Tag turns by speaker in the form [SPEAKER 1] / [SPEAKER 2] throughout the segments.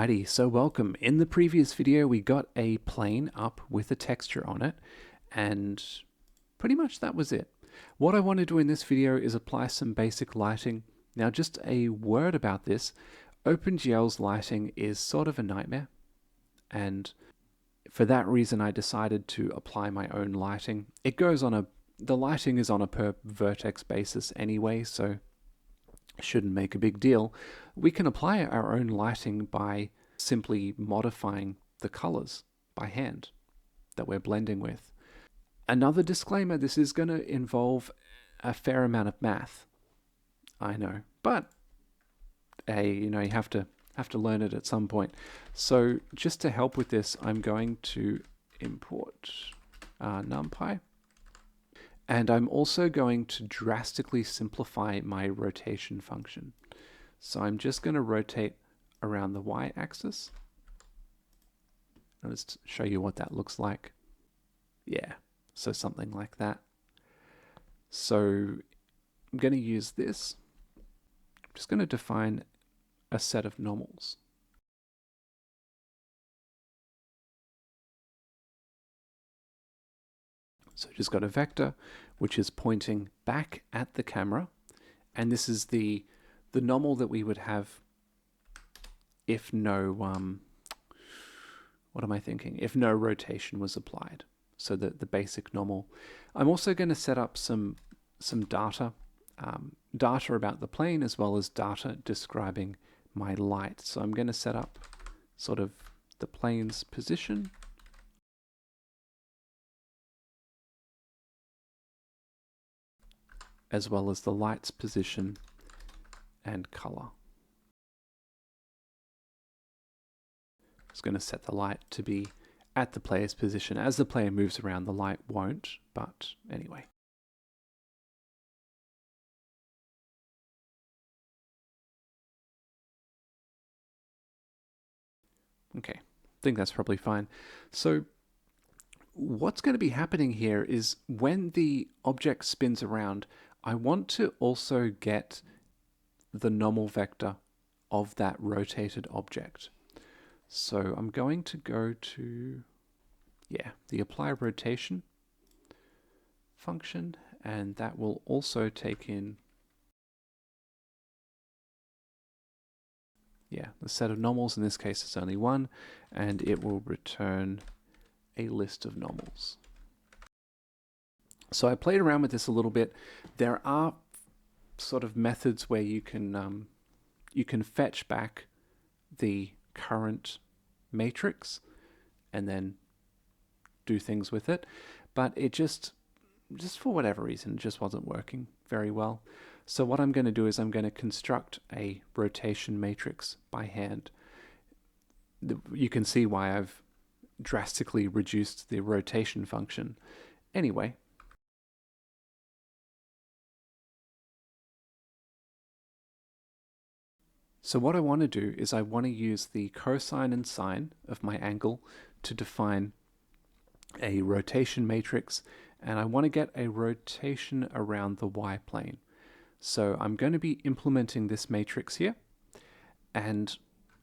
[SPEAKER 1] Alrighty, so welcome. In the previous video, we got a plane up with a texture on it, and pretty much that was it. What I want to do in this video is apply some basic lighting. Now, just a word about this. OpenGL's lighting is sort of a nightmare, and for that reason, I decided to apply my own lighting. The lighting is on a per vertex basis anyway, so shouldn't make a big deal. We can apply our own lighting by simply modifying the colors by hand that we're blending with. Another disclaimer, this is going to involve a fair amount of math. I know, but you have to learn it at some point. So just to help with this, I'm going to import NumPy. And I'm also going to drastically simplify my rotation function. So I'm just going to rotate around the y-axis. Let's show you what that looks like. Yeah, so something like that. So I'm going to use this. I'm just going to define a set of normals. So just got a vector which is pointing back at the camera, and this is the normal that we would have if no if no rotation was applied. So the basic normal. I'm also going to set up some data about the plane, as well as data describing my light. So I'm going to set up sort of the plane's position, as well as the light's position and color. It's going to set the light to be at the player's position. As the player moves around, the light won't, but anyway. Okay, I think that's probably fine. So what's going to be happening here is when the object spins around, I want to also get the normal vector of that rotated object. So I'm going to go to, the apply rotation function, and that will also take in, the set of normals. In this case, it's only one, and it will return a list of normals. So I played around with this a little bit. There are sort of methods where you can fetch back the current matrix and then do things with it, but it just for whatever reason just wasn't working very well. So what I'm going to do is I'm going to construct a rotation matrix by hand. You can see why I've drastically reduced the rotation function. Anyway, so what I want to do is I want to use the cosine and sine of my angle to define a rotation matrix, and I want to get a rotation around the y-plane. So I'm going to be implementing this matrix here, and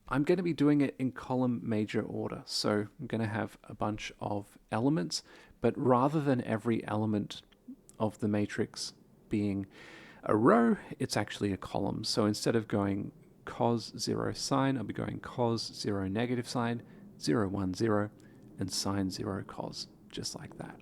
[SPEAKER 1] I'm going to be doing it in column major order. So I'm going to have a bunch of elements, but rather than every element of the matrix being a row, it's actually a column. So instead of going cos 0 sine, I'll be going cos 0 negative sine, 0 1 0, and sine 0 cos, just like that.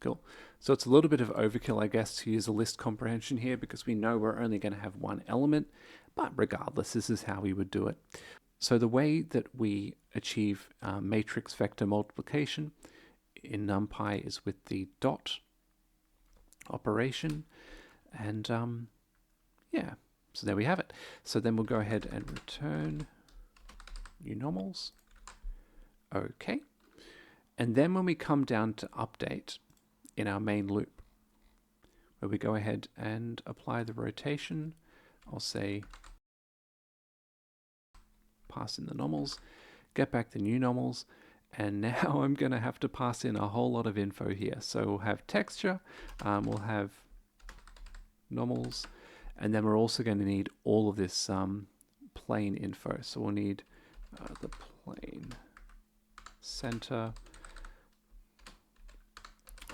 [SPEAKER 1] Cool. So it's a little bit of overkill, I guess, to use a list comprehension here, because we know we're only going to have one element, but regardless, this is how we would do it. So the way that we achieve matrix vector multiplication in NumPy is with the dot operation, and so there we have it. So then we'll go ahead and return new normals. Okay. And then when we come down to update in our main loop, where we go ahead and apply the rotation, I'll say pass in the normals, get back the new normals, and now I'm going to have to pass in a whole lot of info here. So we'll have texture, we'll have normals, and then we're also going to need all of this plane info. So we'll need the plane center,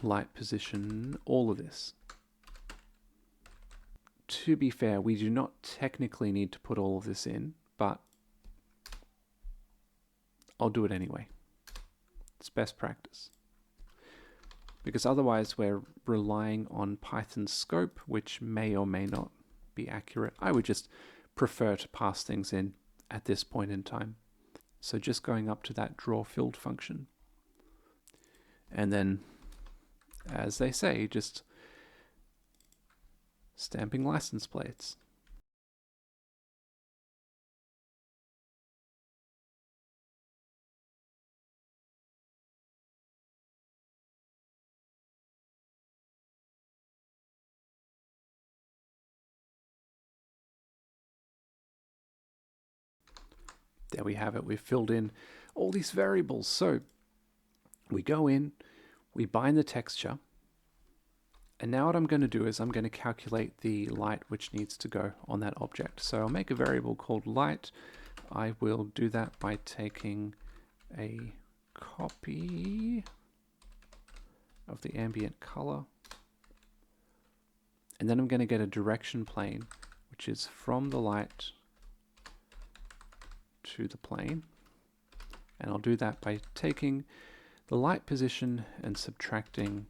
[SPEAKER 1] light position, all of this. To be fair, we do not technically need to put all of this in, but I'll do it anyway. It's best practice. Because otherwise we're relying on Python's scope, which may or may not be accurate. I would just prefer to pass things in at this point in time. So just going up to that draw filled function. And then, as they say, just stamping license plates. There we have it. We've filled in all these variables. So we go in, we bind the texture, and now what I'm going to do is I'm going to calculate the light which needs to go on that object. So I'll make a variable called light. I will do that by taking a copy of the ambient color, and then I'm going to get a direction plane, which is from the light to the plane, and I'll do that by taking the light position and subtracting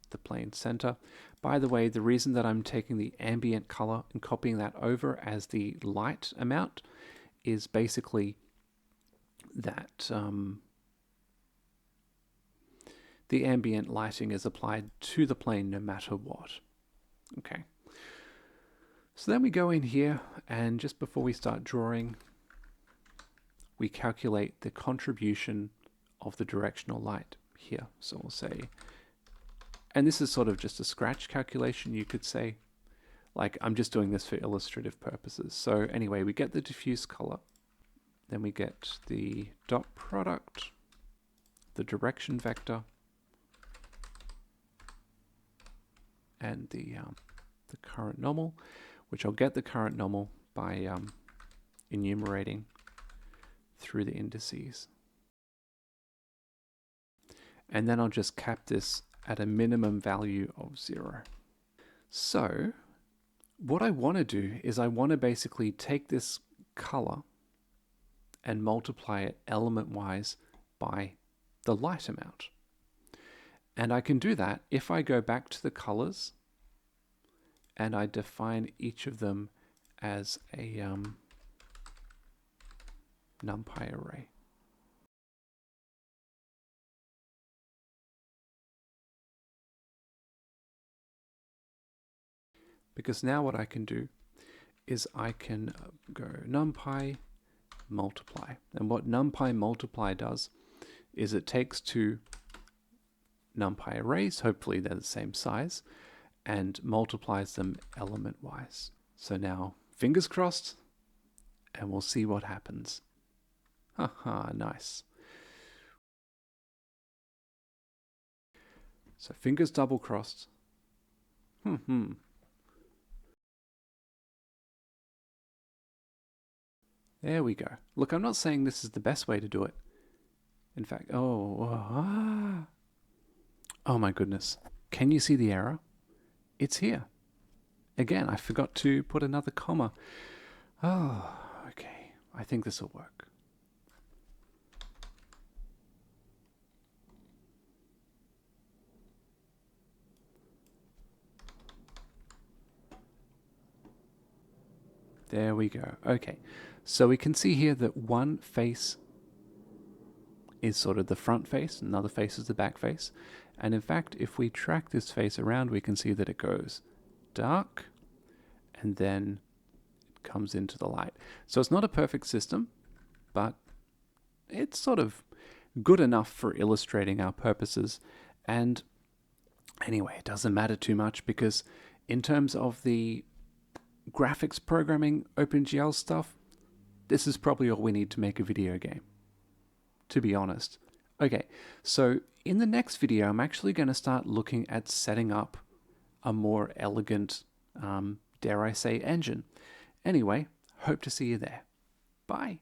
[SPEAKER 1] the plane center. By the way, the reason that I'm taking the ambient color and copying that over as the light amount is basically that the ambient lighting is applied to the plane no matter what. Okay. So then we go in here, and just before we start drawing, we calculate the contribution of the directional light here. So we'll say, and this is sort of just a scratch calculation, you could say. Like, I'm just doing this for illustrative purposes. So anyway, we get the diffuse color, then we get the dot product, the direction vector, and the current normal, which I'll get the current normal by enumerating through the indices. And then I'll just cap this at a minimum value of 0. So what I want to do is I want to basically take this color and multiply it element-wise by the light amount. And I can do that if I go back to the colors and I define each of them as a NumPy array. Because now what I can do is I can go NumPy multiply. And what NumPy multiply does is it takes two NumPy arrays, hopefully they're the same size, and multiplies them element-wise. So now, fingers crossed, and we'll see what happens. Haha, nice. So fingers double-crossed. There we go. Look, I'm not saying this is the best way to do it. In fact, oh my goodness. Can you see the error? It's here. Again, I forgot to put another comma. Oh, okay. I think this will work. There we go. Okay. So we can see here that one face is sort of the front face, another face is the back face. And in fact, if we track this face around, we can see that it goes dark and then it comes into the light. So it's not a perfect system, but it's sort of good enough for illustrating our purposes. And anyway, it doesn't matter too much because in terms of the graphics programming OpenGL stuff, this is probably all we need to make a video game, to be honest. Okay, so in the next video, I'm actually going to start looking at setting up a more elegant, dare I say, engine. Anyway, hope to see you there. Bye.